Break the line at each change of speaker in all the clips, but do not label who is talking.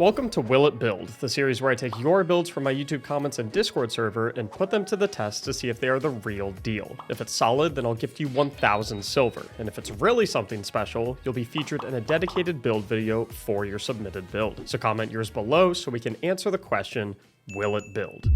Welcome to Will It Build, the series where I take your builds from my YouTube comments and Discord server and put them to the test to see if they are the real deal. If it's solid, then I'll gift you 1,000 silver, and if it's really something special, you'll be featured in a dedicated build video for your submitted build. So comment yours below so we can answer the question, will it build?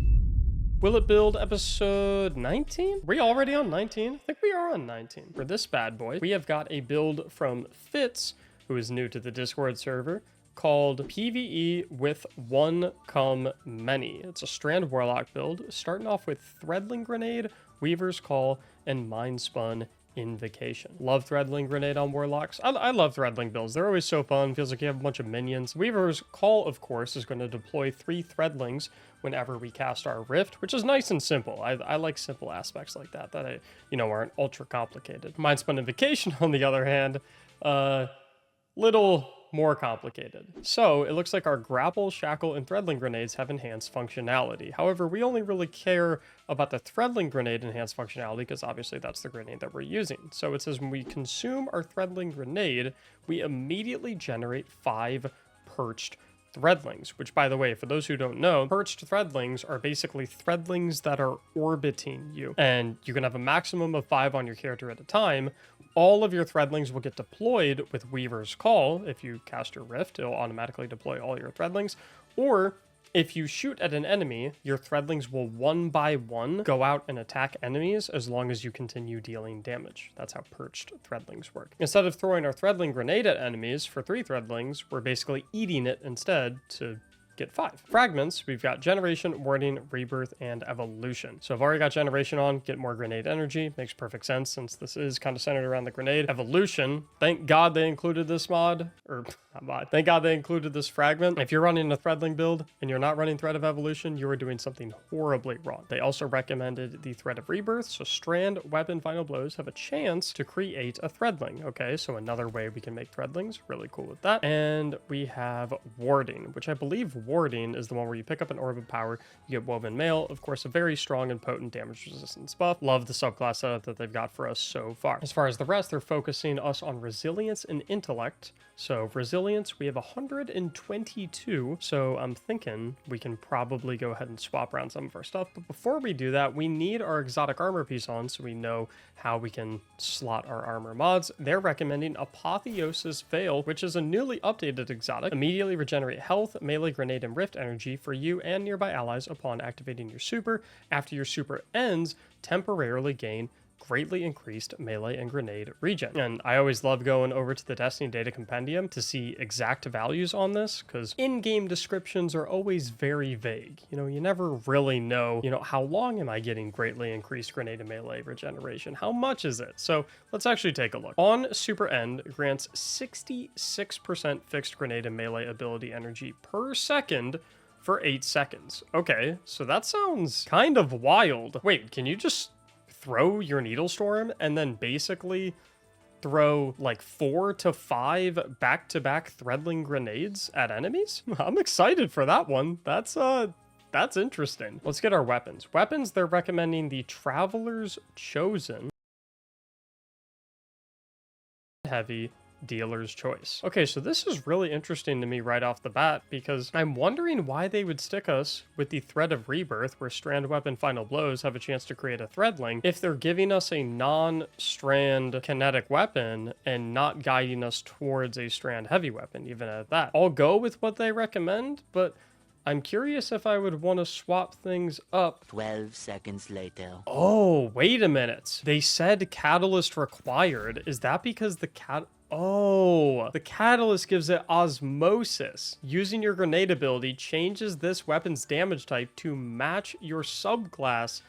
Will It Build episode 19? Are we already on 19? I think we are on 19. For this bad boy, we have got a build from Fitz, who is new to the Discord server, called PvE with One Come Many. It's a Strand warlock build, starting off with Threadling Grenade, Weaver's Call, and Mindspun Invocation. Love Threadling Grenade on warlocks. I love Threadling builds. They're always so fun. Feels like you have a bunch of minions. Weaver's Call, of course, is going to deploy 3 Threadlings whenever we cast our Rift, which is nice and simple. I like simple aspects like that aren't ultra complicated. Mindspun Invocation, on the other hand, little more complicated. So it looks like our grapple, shackle, and threadling grenades have enhanced functionality. However, we only really care about the threadling grenade enhanced functionality because obviously that's the grenade that we're using. So it says when we consume our threadling grenade, we immediately generate 5 perched threadlings, which, by the way, for those who don't know, perched threadlings are basically threadlings that are orbiting you, and you can have a maximum of 5 on your character at a time. All of your threadlings will get deployed with Weaver's Call. If you cast your Rift, it'll automatically deploy all your threadlings. Or if you shoot at an enemy, your threadlings will one by one go out and attack enemies as long as you continue dealing damage. That's how perched threadlings work. Instead of throwing our threadling grenade at enemies for 3 threadlings, we're basically eating it instead to get 5. Fragments, we've got Generation, Warding, Rebirth, and Evolution. So I've already got Generation on, get more grenade energy. Makes perfect sense since this is kind of centered around the grenade. Evolution, thank God they included this mod, or not mod, thank God they included this fragment. If you're running a Threadling build and you're not running Thread of Evolution, you are doing something horribly wrong. They also recommended the Thread of Rebirth, so Strand, Weapon, Final Blows have a chance to create a Threadling. Okay, so another way we can make Threadlings, really cool with that. And we have Warding, which I believe Warding is the one where you pick up an orb of power, you get Woven Mail, of course, a very strong and potent damage resistance buff. Love the subclass setup that they've got for us so far. As far as the rest, they're focusing us on resilience and intellect. So resilience, we have 122, so I'm thinking we can probably go ahead and swap around some of our stuff. But before we do that, we need our exotic armor piece on so we know how we can slot our armor mods. They're recommending Apotheosis Veil, which is a newly updated exotic. Immediately regenerate health, melee, grenade, and rift energy for you and nearby allies upon activating your super. After your super ends, temporarily gain greatly increased melee and grenade regen. And I always love going over to the Destiny data compendium to see exact values on this, because in-game descriptions are always very vague. You never really know, how long am I getting greatly increased grenade and melee regeneration? How much is it? So let's actually take a look. On super end, grants 66% fixed grenade and melee ability energy per second for 8 seconds. Okay, so that sounds kind of wild. Wait, can you just throw your Needle Storm and then basically throw like 4 to 5 back-to-back Threadling grenades at enemies? I'm excited for that one. That's interesting. Let's get our weapons. Weapons, they're recommending the Traveler's Chosen Heavy Dealer's Choice. Okay, so this is really interesting to me right off the bat because I'm wondering why they would stick us with the Thread of Rebirth, where Strand, Weapon, Final Blows have a chance to create a Threadling, if they're giving us a non-Strand kinetic weapon and not guiding us towards a Strand heavy weapon, even at that. I'll go with what they recommend, but I'm curious if I would want to swap things up.
12 seconds later.
Oh, wait a minute. They said catalyst required. Is that because the the catalyst gives it osmosis. Using your grenade ability changes this weapon's damage type to match your subclass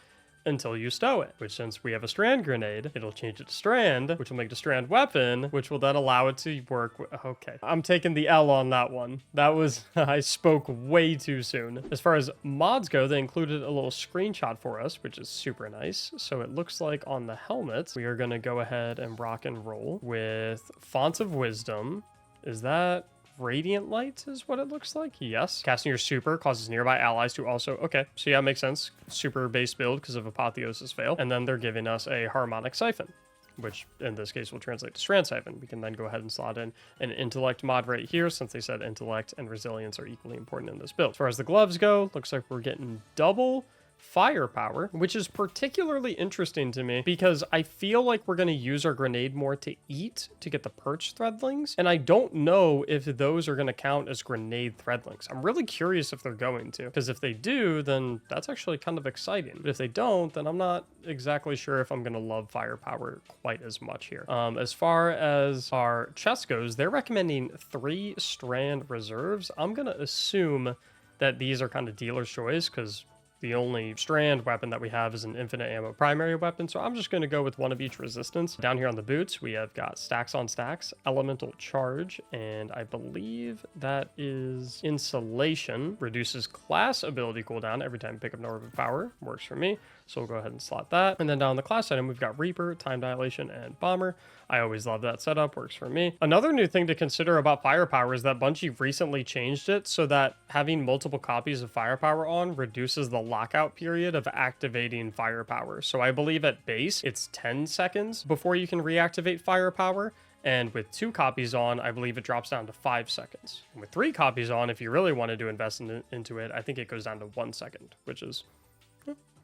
until you stow it, which, since we have a Strand grenade, it'll change it to Strand, which will make it a Strand weapon, which will then allow it to work. Okay, I'm taking the L on that one. That was, I spoke way too soon. As far as mods go, they included a little screenshot for us, which is super nice. So it looks like on the helmets, we are going to go ahead and rock and roll with Fonts of Wisdom. Is that Radiant Light is what it looks like? Yes. Casting your super causes nearby allies to also... Okay, so yeah, makes sense. Super base build because of Apotheosis Veil. And then they're giving us a Harmonic Siphon. which in this case will translate to Strand Siphon. We can then go ahead and slot in an intellect mod right here, since they said intellect and resilience are equally important in this build. As far as the gloves go, looks like we're getting double firepower, which is particularly interesting to me because I feel like we're going to use our grenade more to eat to get the perch threadlings, and I don't know if those are going to count as grenade threadlings. I'm really curious if they're going to, because if they do, then that's actually kind of exciting, but if they don't, then I'm not exactly sure if I'm going to love firepower quite as much here. As far as our chest goes, they're recommending 3 Strand reserves. I'm going to assume that these are kind of dealer's choice because the only Strand weapon that we have is an infinite ammo primary weapon, so I'm just going to go with one of each resistance. Down here on the boots, we have got stacks on stacks, elemental charge, and I believe that is insulation. Reduces class ability cooldown every time you pick up an orb of power. Works for me, so we'll go ahead and slot that. And then down the class item, we've got Reaper, time dilation, and bomber. I always love that setup, works for me. Another new thing to consider about firepower is that Bungie recently changed it so that having multiple copies of firepower on reduces the lockout period of activating firepower. So I believe at base, it's 10 seconds before you can reactivate firepower. And with 2 copies on, I believe it drops down to 5 seconds. And with 3 copies on, if you really wanted to invest into it, I think it goes down to 1 second, which is...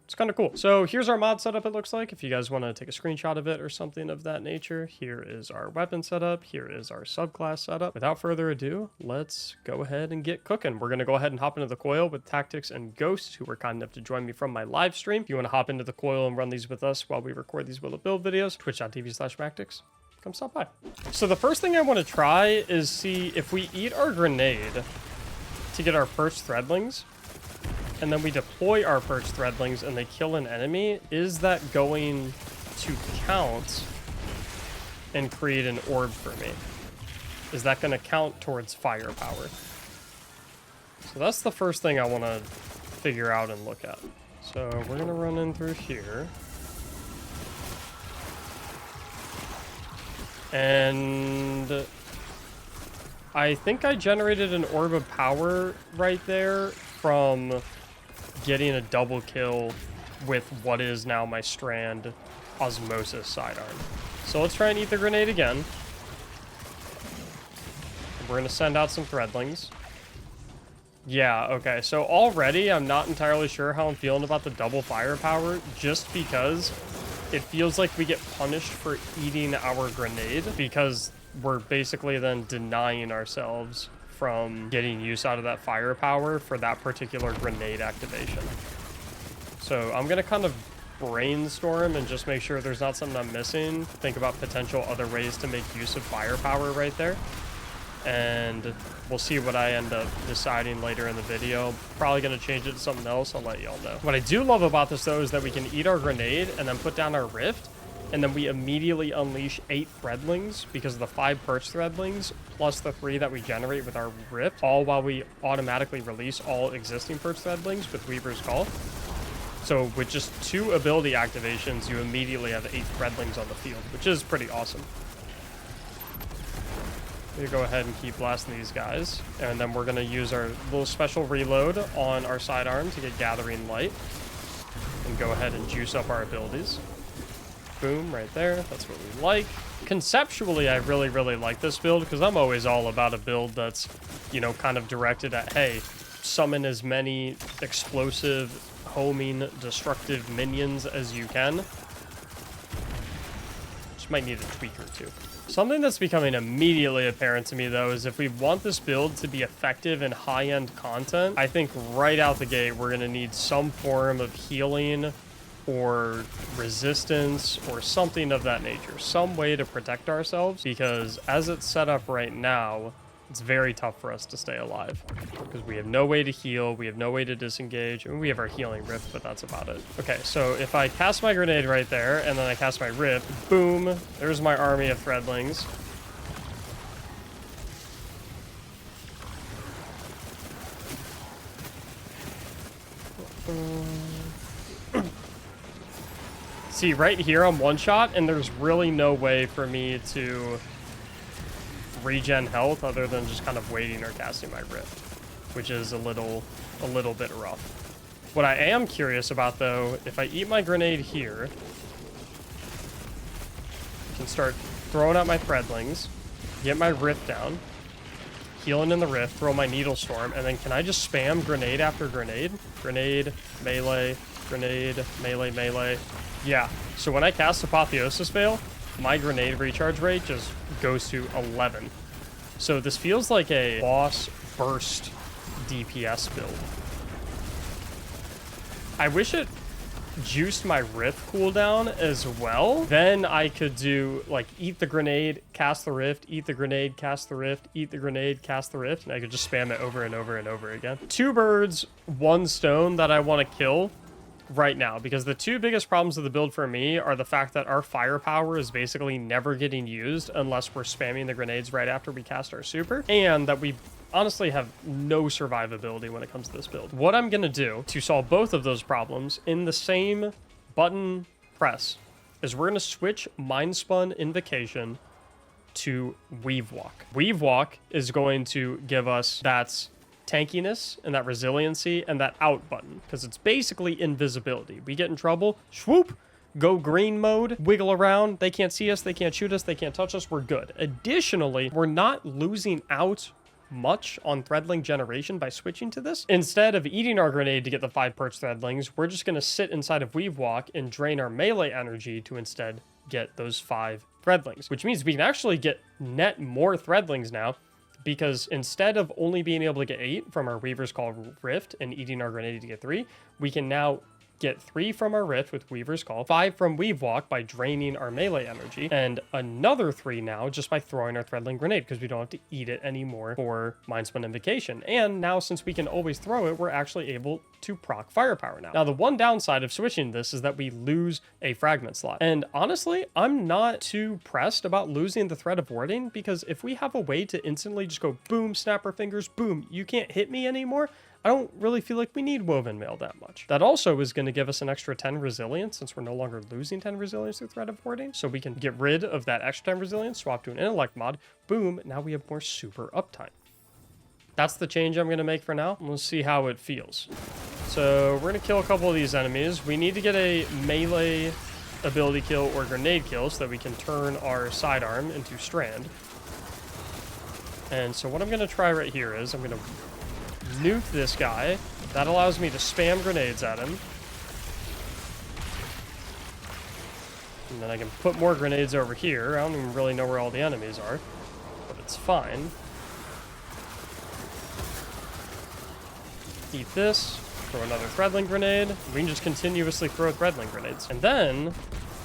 it's kind of cool. So here's our mod setup, it looks like. If you guys want to take a screenshot of it or something of that nature, here is our weapon setup. Here is our subclass setup. Without further ado, let's go ahead and get cooking. We're going to go ahead and hop into the coil with Tactics and Ghost, who were kind enough to join me from my live stream. If you want to hop into the coil and run these with us while we record these Will It Build videos, twitch.tv/Mactics. Come stop by. So the first thing I want to try is see if we eat our grenade to get our first threadlings, and then we deploy our perch threadlings and they kill an enemy, is that going to count and create an orb for me? Is that going to count towards firepower? So that's the first thing I want to figure out and look at. So we're going to run in through here. And I think I generated an orb of power right there from getting a double kill with what is now my Strand Osmosis sidearm. So let's try and eat the grenade again. We're going to send out some threadlings. Yeah, okay, so already I'm not entirely sure how I'm feeling about the double firepower, just because it feels like we get punished for eating our grenade, because we're basically then denying ourselves from getting use out of that firepower for that particular grenade activation. So I'm going to kind of brainstorm and just make sure there's not something I'm missing. Think about potential other ways to make use of firepower right there. And we'll see what I end up deciding later in the video. Probably going to change it to something else. I'll let y'all know. What I do love about this, though, is that we can eat our grenade and then put down our rift, and then we immediately unleash 8 threadlings because of the 5 perch threadlings plus the 3 that we generate with our rift, all while we automatically release all existing perch threadlings with Weaver's Call. So with just 2 ability activations, you immediately have 8 threadlings on the field, which is pretty awesome. We go ahead and keep blasting these guys, and then we're going to use our little special reload on our sidearm to get Gathering Light and go ahead and juice up our abilities. Boom, right there. That's what we like. Conceptually, I really, really like this build because I'm always all about a build that's, you know, kind of directed at, hey, summon as many explosive, homing, destructive minions as you can. Just might need a tweak or two. Something that's becoming immediately apparent to me, though, is if we want this build to be effective in high-end content, I think right out the gate, we're going to need some form of healing or resistance or something of that nature. Some way to protect ourselves, because as it's set up right now, it's very tough for us to stay alive because we have no way to heal, we have no way to disengage, and we have our healing rift, but that's about it. Okay, so if I cast my grenade right there and then I cast my rift, boom, there's my army of threadlings. See, right here I'm one shot, and there's really no way for me to regen health other than just kind of waiting or casting my rift, which is a little bit rough. What I am curious about, though, if I eat my grenade here, can start throwing out my threadlings, get my rift down, healing in the rift, throw my needle storm, and then can I just spam grenade after grenade? Grenade, melee, grenade, melee, melee. Yeah, so when I cast Apotheosis Veil, my grenade recharge rate just goes to 11. So this feels like a boss burst DPS build. I wish it juiced my rift cooldown as well. Then I could do like eat the grenade, cast the rift, eat the grenade, cast the rift, eat the grenade, cast the rift, and I could just spam it over and over and over again. 2 birds, 1 stone that I want to kill right now, because the 2 biggest problems of the build for me are the fact that our firepower is basically never getting used unless we're spamming the grenades right after we cast our super, and that we honestly have no survivability when it comes to this build. What I'm gonna do to solve both of those problems in the same button press is we're gonna switch Mind Spun Invocation to Weave Walk. Weave Walk is going to give us that tankiness and that resiliency and that out button, because it's basically invisibility. We get in trouble, swoop, go green mode, wiggle around. They can't see us, they can't shoot us, they can't touch us, we're good. Additionally, we're not losing out much on threadling generation by switching to this. Instead of eating our grenade to get the 5 perch threadlings, we're just going to sit inside of Weave Walk and drain our melee energy to instead get those 5 threadlings, which means we can actually get net more threadlings now, because instead of only being able to get 8 from our Weaver's Call Rift and eating our grenade to get 3, we can now get 3 from our Rift with Weaver's Call, 5 from Weave Walk by draining our melee energy, and another 3 now just by throwing our Threadling Grenade, because we don't have to eat it anymore for Mind Spun Invocation. And now, since we can always throw it, we're actually able to proc firepower now. Now, the one downside of switching this is that we lose a fragment slot. And honestly, I'm not too pressed about losing the threat of warding, because if we have a way to instantly just go boom, snap our fingers, boom, you can't hit me anymore, I don't really feel like we need Woven Mail that much. That also is going to give us an extra 10 resilience, since we're no longer losing 10 resilience through threat of warding. So we can get rid of that extra 10 resilience, swap to an intellect mod, boom, now we have more super uptime. That's the change I'm going to make for now. We'll see how it feels. So we're going to kill a couple of these enemies. We need to get a melee ability kill or grenade kill so that we can turn our sidearm into Strand. And so what I'm going to try right here is I'm going to nuke this guy. That allows me to spam grenades at him. And then I can put more grenades over here. I don't even really know where all the enemies are, but it's fine. Eat this. Throw another Threadling Grenade. We can just continuously throw Threadling Grenades. And then,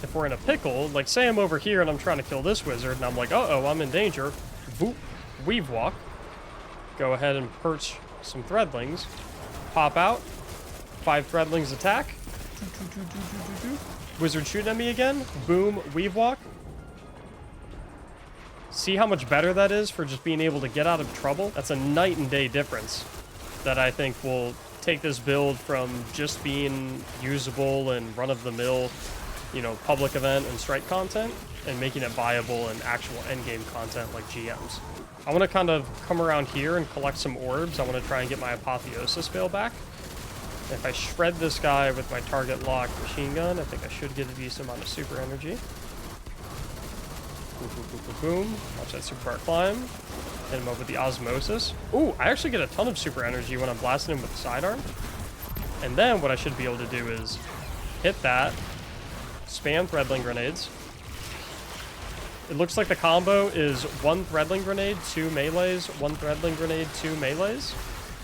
if we're in a pickle, like say I'm over here and I'm trying to kill this wizard, and I'm like, uh-oh, I'm in danger. Boop. Weave Walk. Go ahead and perch some Threadlings. Pop out. 5 Threadlings attack. Wizard shooting at me again. Boom. Weave Walk. See how much better that is for just being able to get out of trouble? That's a night and day difference that I think will take this build from just being usable and run-of-the-mill, you know, public event and strike content, and making it viable in actual endgame content like GMs. I want to kind of come around here and collect some orbs. I want to try and get my Apotheosis Veil back. If I shred this guy with my target lock machine gun, I think I should get a decent amount of super energy. Boom, boom, boom, boom, boom. Watch that super art climb. Hit him up with the Osmosis. Ooh, I actually get a ton of super energy when I'm blasting him with the sidearm. And then what I should be able to do is hit that, spam Threadling Grenades. It looks like the combo is 1 Threadling Grenade, 2 melees, 1 Threadling Grenade, 2 melees.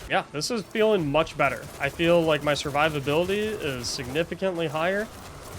Yeah, this is feeling much better. I feel like my survivability is significantly higher,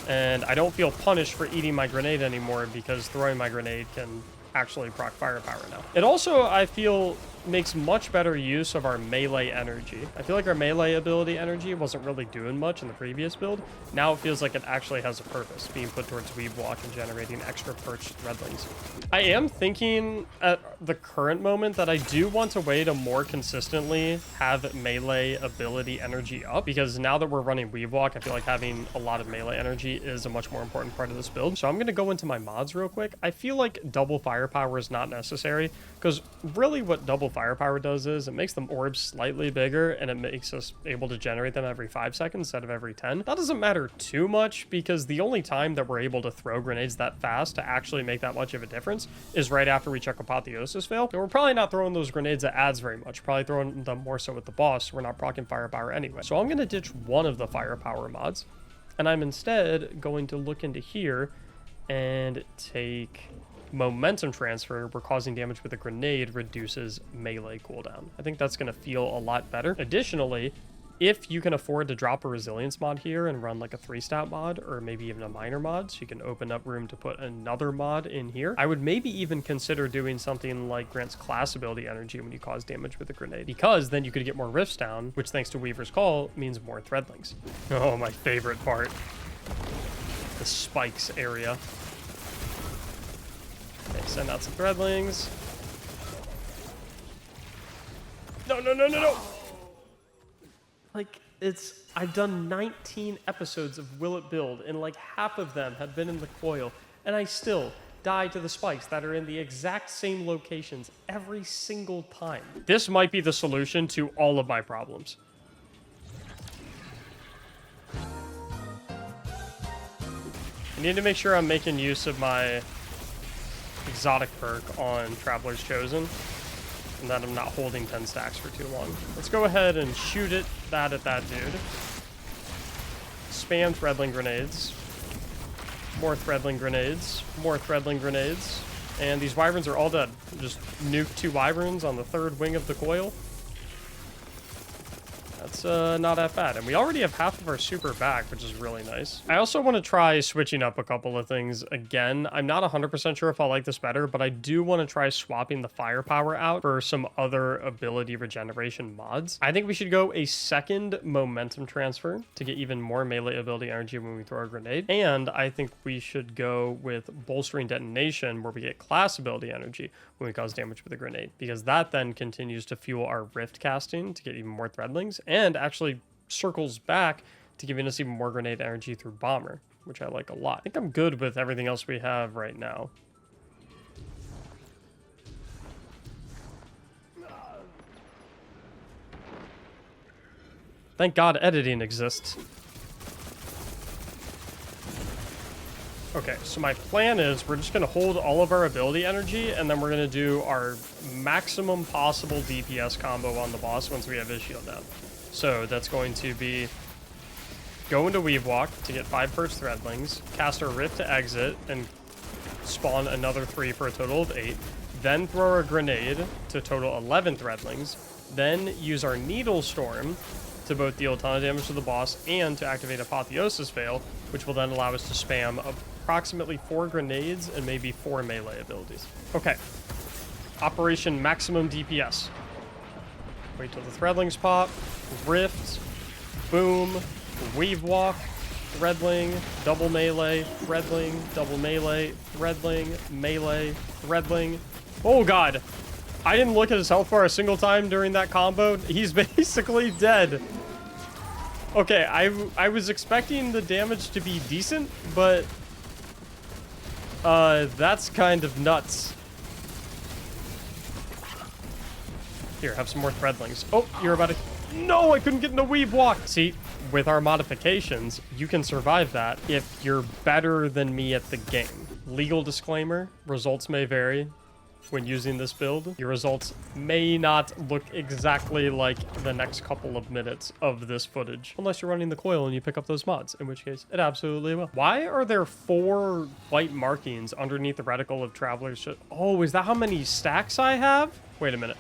and I don't feel punished for eating my grenade anymore because throwing my grenade can actually proc firepower now. It also, I feel, makes much better use of our melee energy. I feel like our melee ability energy wasn't really doing much in the previous build. Now it feels like it actually has a purpose, being put towards Weave Walk and generating extra perched Threadlings. I am thinking at the current moment that I do want a way to more consistently have melee ability energy up, because now that we're running Weave Walk, I feel like having a lot of melee energy is a much more important part of this build. So I'm going to go into my mods real quick. I feel like double firepower is not necessary, because really what double firepower does is it makes the orbs slightly bigger, and it makes us able to generate them every 5 seconds instead of every 10. That doesn't matter too much because the only time that we're able to throw grenades that fast to actually make that much of a difference is right after we check Apotheosis fail. So we're probably not throwing those grenades at ads very much, probably throwing them more so with the boss. We're not proccing firepower anyway. So I'm going to ditch one of the firepower mods, and I'm instead going to look into here and take momentum transfer, where causing damage with a grenade reduces melee cooldown. I think that's going to feel a lot better. Additionally, if you can afford to drop a resilience mod here and run like a 3-stat mod or maybe even a minor mod, so you can open up room to put another mod in here, I would maybe even consider doing something like grants class ability energy when you cause damage with a grenade, because then you could get more rifts down, which thanks to Weaver's Call means more threadlings. Oh, my favorite part. The spikes area. Okay, send out some threadlings. No, no, no, no, no! Like, I've done 19 episodes of Will It Build, and like half of them have been in the coil, and I still die to the spikes that are in the exact same locations every single time. This might be the solution to all of my problems. I need to make sure I'm making use of my exotic perk on Traveler's Chosen, and that I'm not holding 10 stacks for too long. Let's go ahead and shoot that at that dude. Spam threadling grenades. More threadling grenades. More threadling grenades. And these wyverns are all dead. Just nuke 2 wyverns on the 3rd wing of the coil. That's not that bad. And we already have half of our super back, which is really nice. I also want to try switching up a couple of things again. I'm not 100% sure if I'll like this better, but I do want to try swapping the firepower out for some other ability regeneration mods. I think we should go a second momentum transfer to get even more melee ability energy when we throw a grenade. And I think we should go with bolstering detonation, where we get class ability energy when we cause damage with a grenade, because that then continues to fuel our rift casting to get even more threadlings, and actually circles back to giving us even more grenade energy through bomber, which I like a lot. I think I'm good with everything else we have right now. Thank God editing exists. Okay, so my plan is we're just going to hold all of our ability energy, and then we're going to do our maximum possible DPS combo on the boss once we have his shield down. So that's going to be go into Weave Walk to get 5 perched threadlings, cast our Rift to exit, and spawn another 3 for a total of 8. Then throw a grenade to total 11 threadlings. Then use our Needle Storm to both deal a ton of damage to the boss and to activate Apotheosis Fail, which will then allow us to spam approximately 4 grenades and maybe 4 melee abilities. Okay. Operation Maximum DPS. Wait till the threadlings pop. Rift. Boom. Weave Walk. Threadling. Double melee. Threadling. Double melee. Threadling. Melee. Threadling. Oh god. I didn't look at his health bar a single time during that combo. He's basically dead. Okay, I was expecting the damage to be decent, but that's kind of nuts. Here, have some more threadlings. Oh, you're about to... No, I couldn't get into Weave Walk. See, with our modifications, you can survive that if you're better than me at the game. Legal disclaimer, results may vary. When using this build, your results may not look exactly like the next couple of minutes of this footage, unless you're running the coil and you pick up those mods, in which case it absolutely will. Why are there 4 white markings underneath the reticle of Traveler's? Oh, is that how many stacks I have? Wait a minute.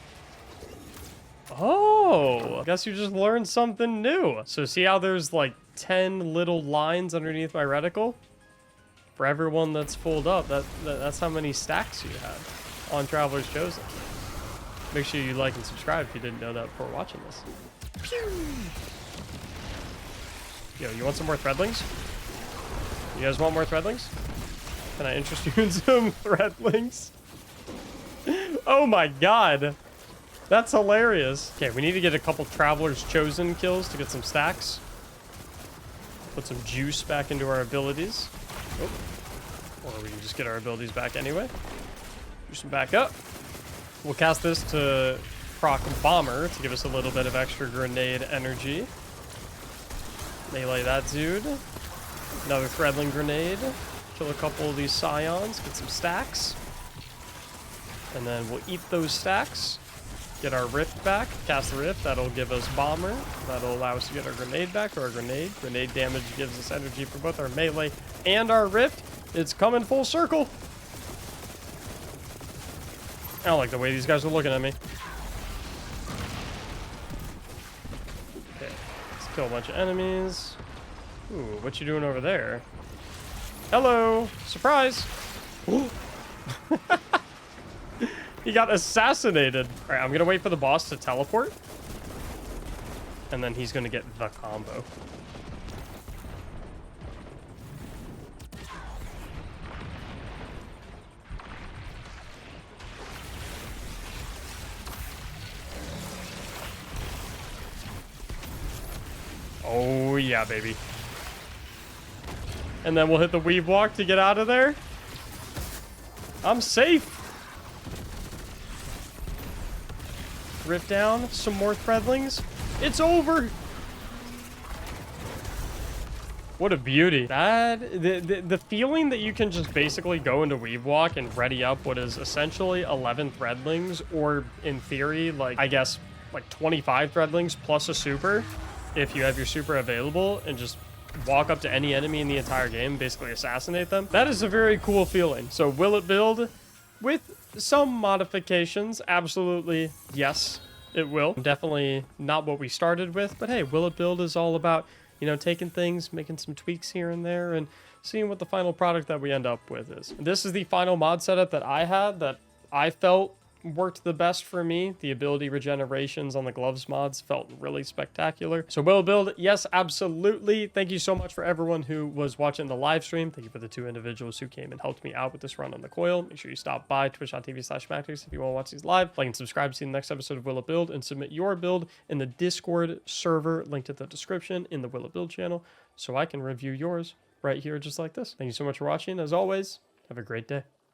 Oh, I guess you just learned something new. So see how there's like 10 little lines underneath my reticle? For everyone that's fulled up, that's how many stacks you have on Traveler's Chosen. Make sure you like and subscribe if you didn't know that before watching this. Pew! Yo, you want some more threadlings? You guys want more threadlings? Can I interest you in some threadlings? Oh my god. That's hilarious. Okay, we need to get a couple Traveler's Chosen kills to get some stacks. Put some juice back into our abilities. Oh. Or we can just get our abilities back anyway. Boost them back up. We'll cast this to proc bomber to give us a little bit of extra grenade energy. Melee that dude. Another threadling grenade. Kill a couple of these scions, get some stacks. And then we'll eat those stacks. Get our rift back, cast the rift, that'll give us bomber. That'll allow us to get our grenade back, or our grenade. Grenade damage gives us energy for both our melee and our rift. It's coming full circle. I don't like the way these guys are looking at me. Okay, let's kill a bunch of enemies. Ooh, what you doing over there? Hello, surprise. He got assassinated. All right, I'm gonna wait for the boss to teleport. And then he's gonna get the combo. Oh yeah, baby. And then we'll hit the weave walk to get out of there. I'm safe. Rift down, some more threadlings. It's over. What a beauty. The feeling that you can just basically go into weave walk and ready up what is essentially 11 threadlings, or in theory, like, I guess, like 25 threadlings plus a super, if you have your super available, and just walk up to any enemy in the entire game, basically assassinate them. That is a very cool feeling. So will it build? With some modifications, absolutely yes, it will. Definitely not what we started with, but hey, will it build is all about, you know, taking things, making some tweaks here and there, and seeing what the final product that we end up with is. This is the final mod setup that I had, that I felt worked the best for me. The ability regenerations on the gloves mods felt really spectacular. So will it build? Yes, absolutely. Thank you so much for everyone who was watching the live stream. Thank you for the 2 individuals who came and helped me out with this run on the coil. Make sure you stop by twitch.tv/Mactics if you want to watch these live. Like and subscribe to see the next episode of Will It Build, and submit your build in the Discord server linked in the description in the Will It Build channel, so I can review yours right here just like this. Thank you so much for watching. As always, have a great day.